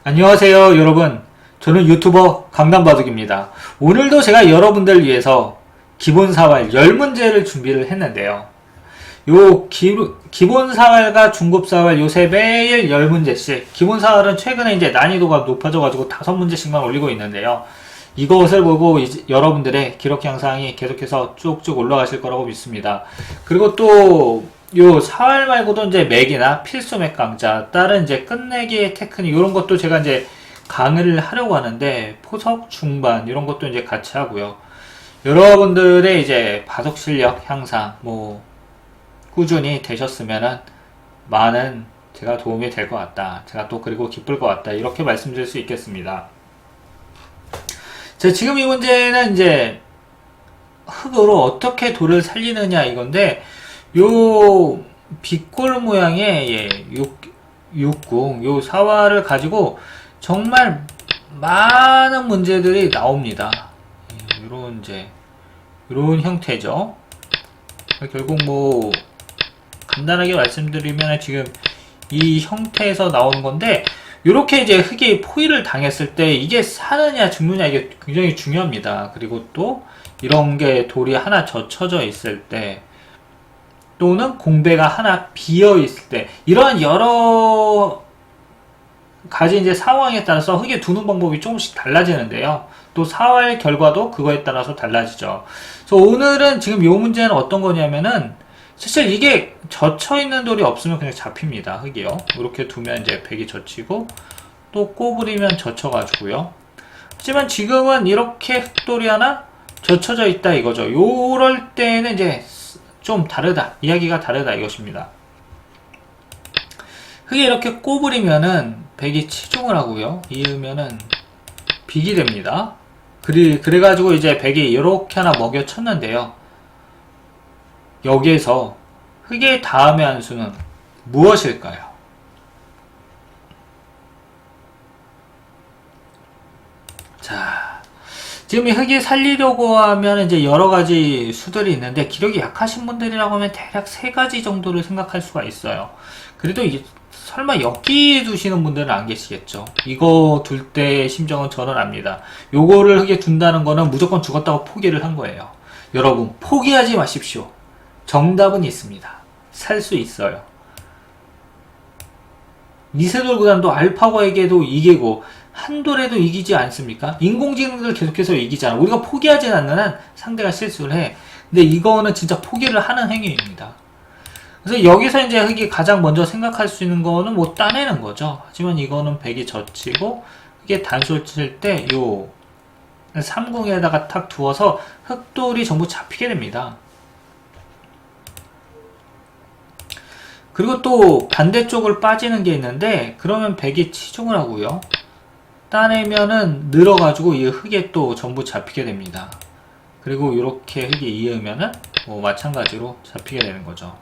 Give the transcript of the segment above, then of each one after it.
안녕하세요 여러분, 저는 유튜버 강남바둑입니다. 오늘도 제가 여러분들 위해서 기본사활 10문제를 준비를 했는데요. 기본사활과 중급사활 요새 매일 10문제씩, 기본사활은 최근에 이제 난이도가 높아져가지고 5문제씩만 올리고 있는데요. 이것을 보고 이제 여러분들의 기록 향상이 계속해서 쭉쭉 올라가실 거라고 믿습니다. 그리고 또 요 사활 말고도 이제 맥이나 필수 맥 강좌, 다른 이제 끝내기 테크닉 이런 것도 제가 이제 강의를 하려고 하는데, 포석 중반 이런 것도 이제 같이 하고요. 여러분들의 이제 바둑 실력 향상 꾸준히 되셨으면은 많은 제가 도움이 될 것 같다. 제가 또 그리고 기쁠 것 같다. 이렇게 말씀드릴 수 있겠습니다. 자, 지금 이 문제는 이제 흙으로 어떻게 돌을 살리느냐 이건데, 요 빗골 모양의 육궁, 요 사활을 가지고 정말 많은 문제들이 나옵니다. 요런 형태죠. 결국 간단하게 말씀드리면 지금 이 형태에서 나오는 건데, 요렇게 이제 흙이 포위를 당했을 때 이게 사느냐 죽느냐 이게 굉장히 중요합니다. 그리고 또 이런 게 돌이 하나 젖혀져 있을 때, 또는 공배가 하나 비어 있을 때, 이러한 여러 가지 이제 상황에 따라서 흙에 두는 방법이 조금씩 달라지는데요. 또 사활 결과도 그거에 따라서 달라지죠. 그래서 오늘은 지금 요 문제는 어떤 거냐면은, 사실 이게 젖혀 있는 돌이 없으면 그냥 잡힙니다. 흙이요. 이렇게 두면 이제 백이 젖히고, 또 꼬부리면 젖혀가지고요. 하지만 지금은 이렇게 흙돌이 하나 젖혀져 있다 이거죠. 요럴 때는 이제 좀 다르다, 이야기가 다르다 이것입니다. 흙에 이렇게 꼬부리면은 백이 치중을 하고요, 이으면은 빅이 됩니다. 그래가지고 이제 백이 이렇게 하나 먹여 쳤는데요. 여기에서 흙의 다음의 한 수는 무엇일까요? 자, 지금 이 흙이 살리려고 하면 이제 여러 가지 수들이 있는데, 기력이 약하신 분들이라고 하면 대략 3가지 정도를 생각할 수가 있어요. 그래도 설마 여기 두시는 분들은 안 계시겠죠. 이거 둘 때 심정은 저는 압니다. 요거를 흙에 둔다는 거는 무조건 죽었다고 포기를 한 거예요. 여러분, 포기하지 마십시오. 정답은 있습니다. 살 수 있어요. 이세돌 구단도 알파고에게도 이기고 한돌에도 이기지 않습니까? 인공지능들 계속해서 이기잖아. 우리가 포기하진 않는 한 상대가 실수를 해. 근데 이거는 진짜 포기를 하는 행위입니다. 그래서 여기서 이제 흙이 가장 먼저 생각할 수 있는 거는 따내는 거죠. 하지만 이거는 백이 젖히고 흙에 단수를 칠 때 요 삼궁에다가 탁 두어서 흙돌이 전부 잡히게 됩니다. 그리고 또 반대쪽을 빠지는 게 있는데, 그러면 백이 치중을 하고요, 따내면은 늘어가지고 이 흙에 또 전부 잡히게 됩니다. 그리고 이렇게 흙이 이으면은 마찬가지로 잡히게 되는 거죠.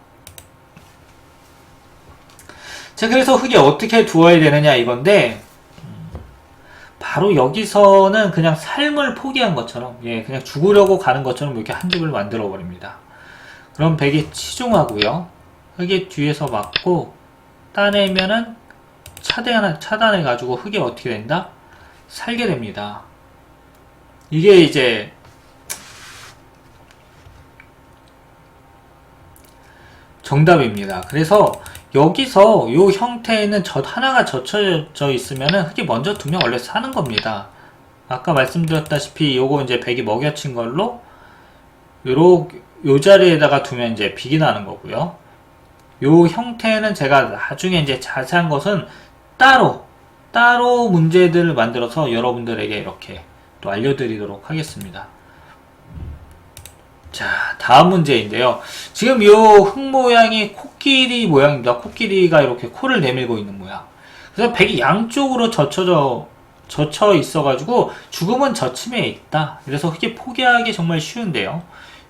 자, 그래서 흙에 어떻게 두어야 되느냐 이건데, 바로 여기서는 그냥 삶을 포기한 것처럼, 그냥 죽으려고 가는 것처럼 이렇게 한 집을 만들어 버립니다. 그럼 백이 치중하고요, 흙이 뒤에서 맞고 따내면은 차단해 가지고 흙이 어떻게 된다? 살게 됩니다. 이게 이제 정답입니다. 그래서 여기서 요 형태에는 하나가 젖혀져 있으면은 흙이 먼저 두면 원래 사는 겁니다. 아까 말씀드렸다시피 요거 이제 백이 먹여친 걸로 요 자리에다가 두면 이제 빅이 나는 거고요. 요 형태는 제가 나중에 이제 자세한 것은 따로 문제들을 만들어서 여러분들에게 이렇게 또 알려드리도록 하겠습니다. 자, 다음 문제인데요. 지금 요 흙 모양이 코끼리 모양입니다. 코끼리가 이렇게 코를 내밀고 있는 모양. 그래서 백이 양쪽으로 젖혀 있어가지고 죽음은 젖힘에 있다. 그래서 흙이 포기하기 정말 쉬운데요.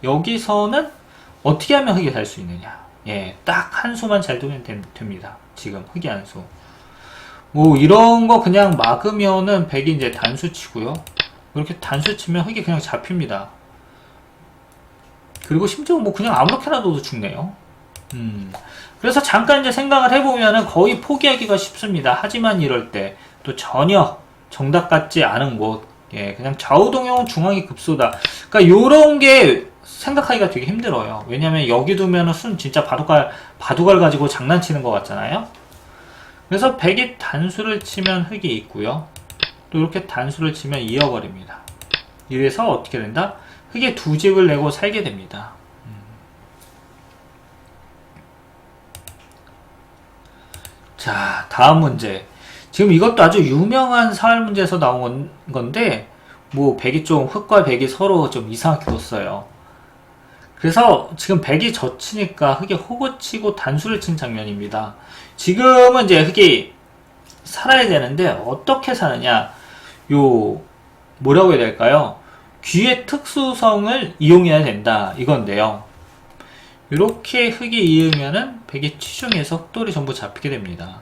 여기서는 어떻게 하면 흙이 살 수 있느냐? 딱 한 수만 잘 두면 됩니다. 지금 흙이 한 수. 이런 거 그냥 막으면은 백이 이제 단수 치고요. 이렇게 단수 치면 흙이 그냥 잡힙니다. 그리고 심지어 그냥 아무렇게나 둬도 죽네요. 그래서 잠깐 이제 생각을 해보면은 거의 포기하기가 쉽습니다. 하지만 이럴 때 또 전혀 정답 같지 않은 곳, 예, 그냥 좌우동형 중앙이 급소다. 그러니까 요런 게 생각하기가 되게 힘들어요. 왜냐면 여기 두면은 순 진짜 바둑알 가지고 장난치는 것 같잖아요. 그래서 백이 단수를 치면 흙이 있고요. 또 이렇게 단수를 치면 이어버립니다. 이래서 어떻게 된다? 흙에 두 집을 내고 살게 됩니다. 자, 다음 문제. 지금 이것도 아주 유명한 사활 문제에서 나온 건데, 뭐, 백이 좀, 흙과 백이 서로 좀 이상하게 뒀어요. 그래서 지금 백이 젖히니까 흙이 호구치고 단수를 친 장면입니다. 지금은 이제 흙이 살아야 되는데, 어떻게 사느냐. 뭐라고 해야 될까요? 귀의 특수성을 이용해야 된다. 이건데요. 이렇게 흙이 이으면은 백이 치중해서 흙돌이 전부 잡히게 됩니다.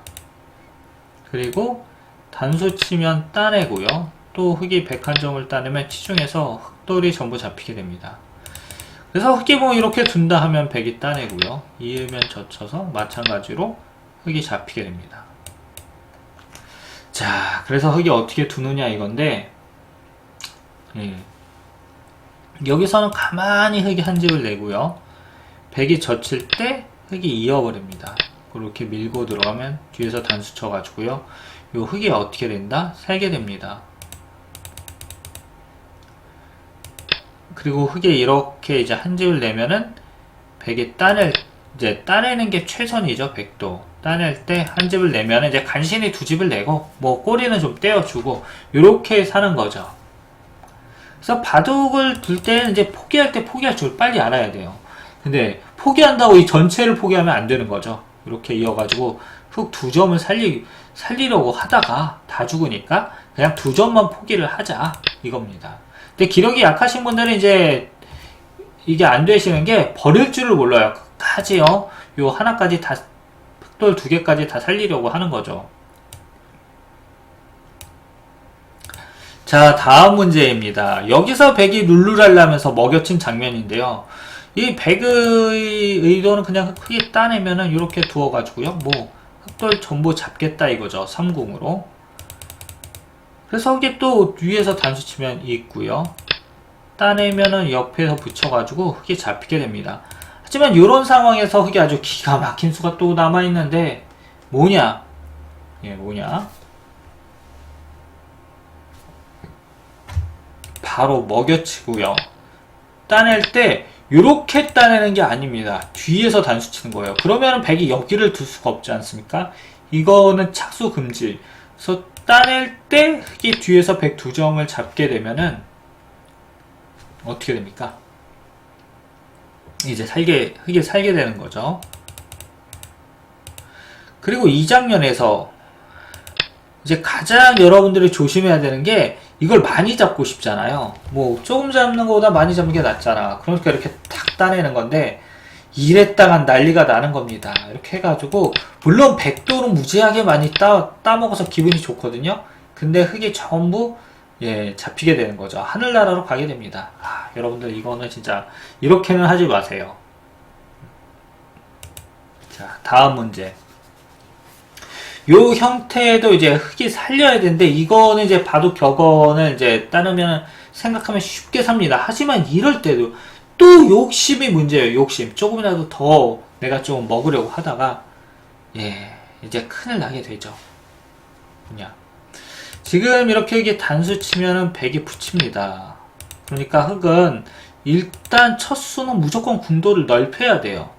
그리고 단수 치면 따내고요. 또 흙이 101점을 따내면 치중해서 흙돌이 전부 잡히게 됩니다. 그래서 흙이 뭐 이렇게 둔다 하면 백이 따내고요. 이으면 젖혀서 마찬가지로 흙이 잡히게 됩니다. 자, 그래서 흙이 어떻게 두느냐 이건데, 여기서는 가만히 흙이 한 집을 내고요. 백이 젖힐 때 흙이 이어버립니다. 그렇게 밀고 들어가면 뒤에서 단수 쳐가지고요. 요 흙이 어떻게 된다? 살게 됩니다. 그리고 흙에 이렇게 이제 한 집을 내면은 백이 따내는 게 최선이죠. 백도. 따낼 때 한 집을 내면은 이제 간신히 두 집을 내고, 뭐 꼬리는 좀 떼어주고, 요렇게 사는 거죠. 그래서 바둑을 둘 때는 이제 포기할 때 포기할 줄 빨리 알아야 돼요. 근데 포기한다고 이 전체를 포기하면 안 되는 거죠. 이렇게 이어가지고 흙 두 점을 살리려고 하다가 다 죽으니까 그냥 두 점만 포기를 하자 이겁니다. 근데 기력이 약하신 분들은 이제 이게 안 되시는 게 버릴 줄을 몰라요. 끝까지요. 요 하나까지 다 흙돌 두 개까지 다 살리려고 하는 거죠. 자, 다음 문제입니다. 여기서 백이 룰루랄라 하면서 먹여친 장면인데요. 이 백의 의도는 그냥 흙이 따내면은 이렇게 두어가지고요. 뭐, 흙돌 전부 잡겠다 이거죠. 3궁으로. 그래서 흙이 또 위에서 단수 치면 있고요. 따내면은 옆에서 붙여가지고 흙이 잡히게 됩니다. 하지만 이런 상황에서 흙이 아주 기가 막힌 수가 또 남아있는데, 뭐냐? 바로 먹여치고요. 따낼 때 이렇게 따내는 게 아닙니다. 뒤에서 단수 치는 거예요. 그러면 백이 여기를 둘 수가 없지 않습니까? 이거는 착수 금지. 그래서 따낼 때 흙이 뒤에서 백 두 점을 잡게 되면은 어떻게 됩니까? 이제 흙이 살게 되는 거죠. 그리고 이 장면에서 이제 가장 여러분들이 조심해야 되는 게, 이걸 많이 잡고 싶잖아요. 뭐 조금 잡는 것보다 많이 잡는 게 낫잖아. 그러니까 이렇게 탁 따내는 건데, 이랬다간 난리가 나는 겁니다. 이렇게 해가지고, 물론 백도는 무지하게 많이 따먹어서 기분이 좋거든요. 근데 흙이 전부 잡히게 되는 거죠. 하늘나라로 가게 됩니다. 여러분들 이거는 진짜 이렇게는 하지 마세요. 자, 다음 문제. 요 형태도 이제 흙이 살려야 되는데, 이거는 이제 바둑 격언을 이제 따르면 생각하면 쉽게 삽니다. 하지만 이럴 때도 또 욕심이 문제예요. 욕심. 조금이라도 더 내가 좀 먹으려고 하다가 이제 큰일 나게 되죠. 뭐냐? 지금 이렇게 이게 단수 치면은 백이 붙입니다. 그러니까 흙은 일단 첫 수는 무조건 궁도를 넓혀야 돼요.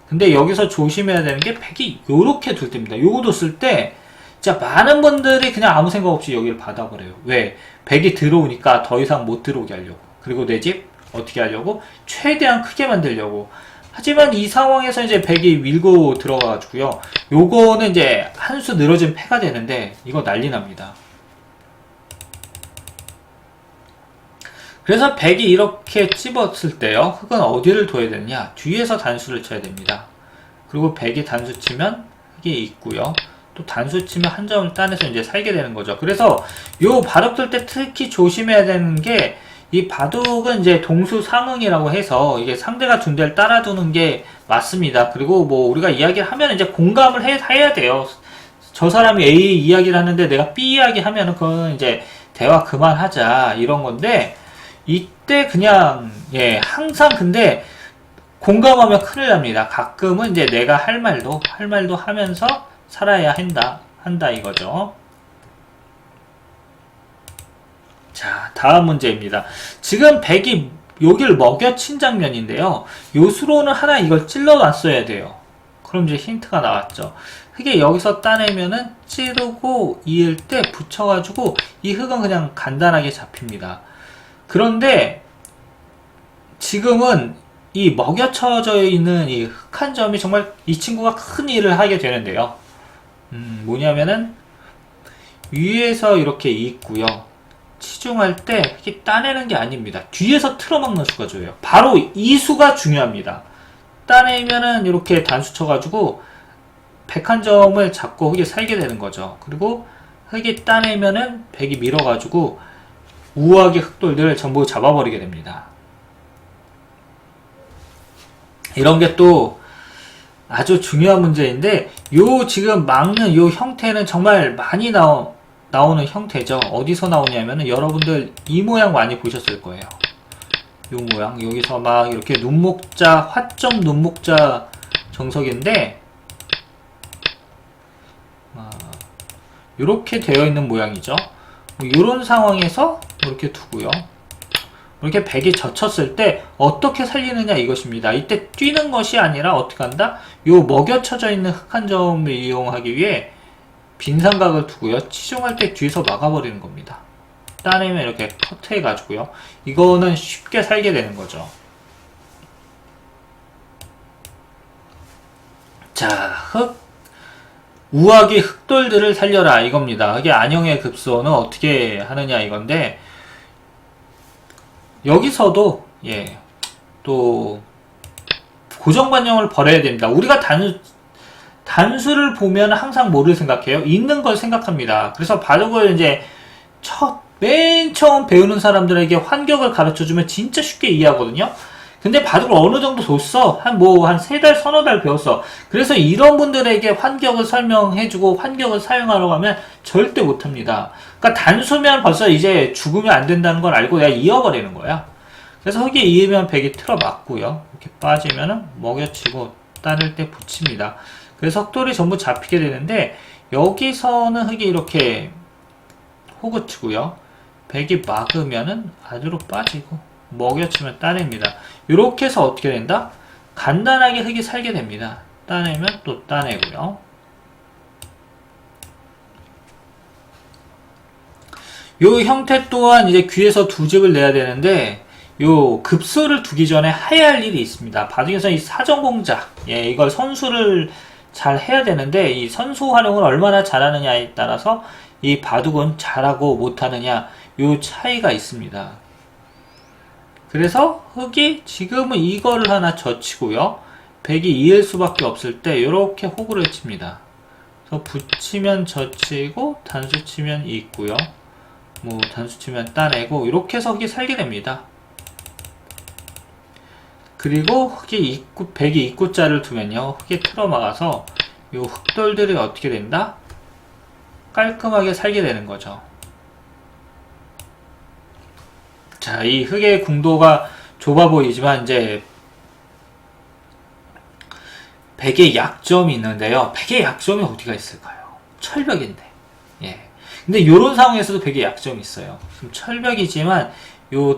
근데 여기서 조심해야 되는 게, 백이 요렇게 둘 때입니다. 요거 뒀을 때 진짜 많은 분들이 그냥 아무 생각 없이 여기를 받아버려요. 왜? 백이 들어오니까 더 이상 못 들어오게 하려고. 그리고 내 집 어떻게 하려고? 최대한 크게 만들려고. 하지만 이 상황에서 이제 백이 밀고 들어가가지고요. 요거는 이제 한 수 늘어진 패가 되는데, 이거 난리 납니다. 그래서 백이 이렇게 찝었을 때요, 흙은 어디를 둬야 되느냐? 뒤에서 단수를 쳐야 됩니다. 그리고 백이 단수 치면 흙이 있고요. 또 단수 치면 한 점을 따내서 이제 살게 되는 거죠. 그래서 요 바둑 둘 때 특히 조심해야 되는 게, 이 바둑은 이제 동수상응이라고 해서 이게 상대가 둔 데를 따라두는 게 맞습니다. 그리고 뭐 우리가 이야기를 하면 이제 공감을 해야 돼요. 저 사람이 A 이야기를 하는데 내가 B 이야기 하면은 그거는 이제 대화 그만하자 이런 건데, 이때 그냥 예 항상 근데 공감하면 큰일 납니다. 가끔은 이제 내가 할 말도 하면서 살아야 한다 이거죠. 자, 다음 문제입니다. 지금 백이 여길 먹여친 장면인데요. 요수로는 하나 이걸 찔러 놨어야 돼요. 그럼 이제 힌트가 나왔죠. 흙에 여기서 따내면은 찌르고 이을 때 붙여가지고 이 흙은 그냥 간단하게 잡힙니다. 그런데 지금은 이 먹여쳐져 있는 이 흙한 점이 정말 이 친구가 큰 일을 하게 되는데요. 뭐냐면은 위에서 이렇게 있고요. 치중할 때 이렇게 따내는 게 아닙니다. 뒤에서 틀어막는 수가 줘요. 바로 이 수가 중요합니다. 따내면은 이렇게 단수 쳐가지고 101점을 잡고 흙에 살게 되는 거죠. 그리고 흙이 따내면은 100이 밀어가지고 우아하게 흙돌들을 전부 잡아버리게 됩니다. 이런 게 또 아주 중요한 문제인데, 요 지금 막는 요 형태는 정말 많이 나오는 형태죠. 어디서 나오냐면은 여러분들 이 모양 많이 보셨을 거예요. 요 모양, 여기서 막 이렇게 눈목자, 화점 눈목자 정석인데, 이렇게 되어 있는 모양이죠. 이런 상황에서 이렇게 두고요. 이렇게 백이 젖혔을 때 어떻게 살리느냐 이것입니다. 이때 뛰는 것이 아니라 어떻게 한다? 요 먹여쳐져 있는 흙한 점을 이용하기 위해 빈삼각을 두고요. 치중할 때 뒤에서 막아버리는 겁니다. 따내면 이렇게 커트해 가지고요. 이거는 쉽게 살게 되는 거죠. 자, 우아기 흙돌들을 살려라 이겁니다. 이게 안형의 급소는 어떻게 하느냐 이건데, 여기서도 또 고정관념을 버려야 됩니다. 우리가 단수를 보면 항상 뭐를 생각해요? 있는 걸 생각합니다. 그래서 바둑을 이제 맨 처음 배우는 사람들에게 환격을 가르쳐주면 진짜 쉽게 이해하거든요. 근데 바둑을 어느 정도 뒀어? 한 3달, 서너 달 배웠어. 그래서 이런 분들에게 환격을 설명해주고 환격을 사용하라고 하면 절대 못합니다. 그러니까 단수면 벌써 이제 죽으면 안 된다는 걸 알고 내가 이어버리는 거야. 그래서 흙이 이으면 백이 틀어 맞고요. 이렇게 빠지면은 먹여치고 따를 때 붙입니다. 그래서 흙돌이 전부 잡히게 되는데, 여기서는 흙이 이렇게 호구 치고요. 백이 막으면은 아래로 빠지고 먹여치면 따냅니다. 이렇게 해서 어떻게 된다? 간단하게 흙이 살게 됩니다. 따내면 또 따내고요. 요 형태 또한 이제 귀에서 두 집을 내야 되는데, 요 급소를 두기 전에 해야 할 일이 있습니다. 바둑에서 이 사정공작, 이걸 선수를 잘 해야 되는데, 이 선수 활용을 얼마나 잘하느냐에 따라서 이 바둑은 잘하고 못하느냐 요 차이가 있습니다. 그래서 흙이 지금은 이거를 하나 젖히고요. 백이 이을 수밖에 없을 때 이렇게 호구를 칩니다. 그래서 붙이면 젖히고 단수 치면 있고요. 단수 치면 따내고 이렇게 해서 흙이 살게 됩니다. 그리고 백이 입구자를 두면요. 흙이 틀어막아서 요 흙돌들이 어떻게 된다? 깔끔하게 살게 되는 거죠. 자, 이 흙의 궁도가 좁아 보이지만 이제 백의 약점이 있는데요. 백의 약점이 어디가 있을까요? 철벽인데. 근데 요런 상황에서도 백의 약점이 있어요. 지금 철벽이지만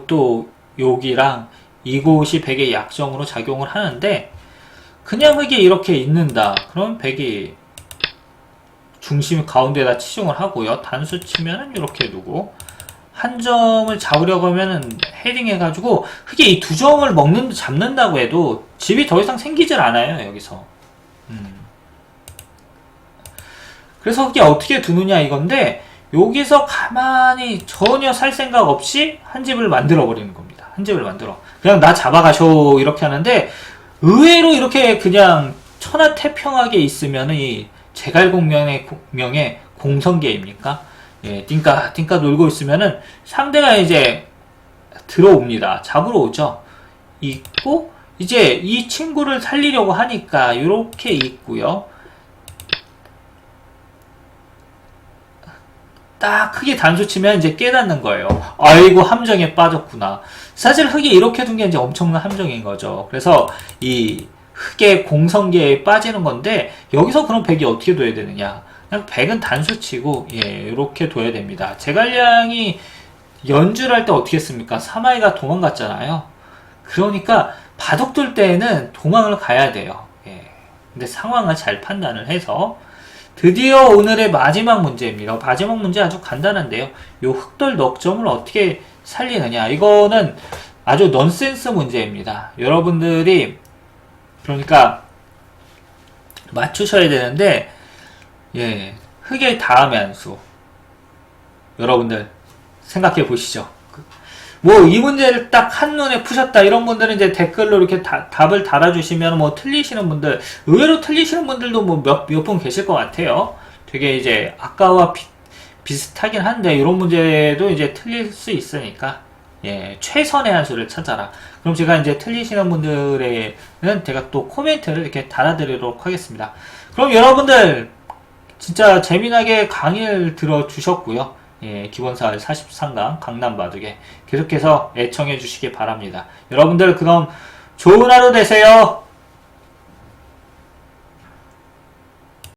또 여기랑 이곳이 백의 약점으로 작용을 하는데, 그냥 흙이 이렇게 있는다. 그럼 백이 중심 가운데다 치중을 하고요. 단수 치면은 이렇게 두고, 한 점을 잡으려고 하면은 헤딩 해가지고 흙이 이 두 점을 잡는다고 해도 집이 더 이상 생기질 않아요, 여기서. 그래서 흙이 어떻게 두느냐 이건데, 여기서 가만히 전혀 살 생각 없이 한 집을 만들어 버리는 겁니다. 한 집을 만들어. 그냥 나 잡아가쇼 이렇게 하는데, 의외로 이렇게 그냥 천하태평하게 있으면은 이 제갈공명의 공성계입니까? 띵까 놀고 있으면은 상대가 이제 들어옵니다. 잡으러 오죠. 있고, 이제 이 친구를 살리려고 하니까 이렇게 있고요. 딱 흙이 단수 치면 이제 깨닫는 거예요. 아이고, 함정에 빠졌구나. 사실 흙이 이렇게 둔 게 이제 엄청난 함정인 거죠. 그래서 이 흙의 공성계에 빠지는 건데, 여기서 그럼 백이 어떻게 둬야 되느냐. 그냥 백은 단수 치고, 예, 이렇게 둬야 됩니다. 제갈량이 연주를 할 때 어떻게 했습니까? 사마이가 도망갔잖아요. 그러니까 바둑 둘 때에는 도망을 가야 돼요. 예. 근데 상황을 잘 판단을 해서 드디어 오늘의 마지막 문제입니다. 마지막 문제 아주 간단한데요. 요 흑돌 넉점을 어떻게 살리느냐. 이거는 아주 넌센스 문제입니다. 여러분들이 그러니까 맞추셔야 되는데, 예, 흑의 다음의 한수 여러분들 생각해 보시죠. 뭐 이 문제를 딱 한눈에 푸셨다 이런 분들은 이제 댓글로 이렇게 답을 달아주시면 뭐 틀리시는 분들, 의외로 틀리시는 분들도 뭐 몇 분 계실 것 같아요. 되게 이제 아까와 비슷하긴 한데 이런 문제도 이제 틀릴 수 있으니까, 예, 최선의 한 수를 찾아라. 그럼 제가 이제 틀리시는 분들에는 제가 또 코멘트를 이렇게 달아드리도록 하겠습니다. 그럼 여러분들 진짜 재미나게 강의를 들어주셨고요. 예, 기본사활 43강 강남바둑에 계속해서 애청해 주시기 바랍니다. 여러분들 그럼 좋은 하루 되세요.